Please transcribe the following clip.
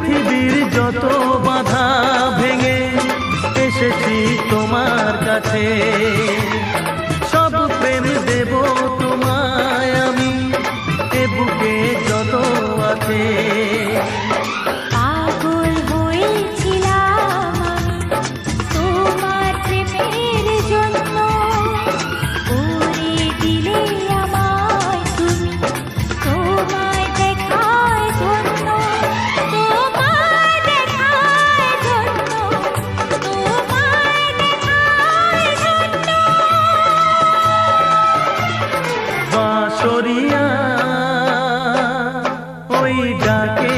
পৃথিবীর যত বাধা ভেঙে এসেছি তোমার কাছে, সব প্রেম দেব তোমায় আমি, এ বুকে যত আছে। পাগল হয়েছিলাম আমি তোমার প্রেমের জন্য, করে দিলে আমায় তুমি তোমায় দেখায় ধন্য, তোমায় দেখায় ধন্য, তোমায় দেখায় ধন্য। বাঁশরিয়া ওই ডাকে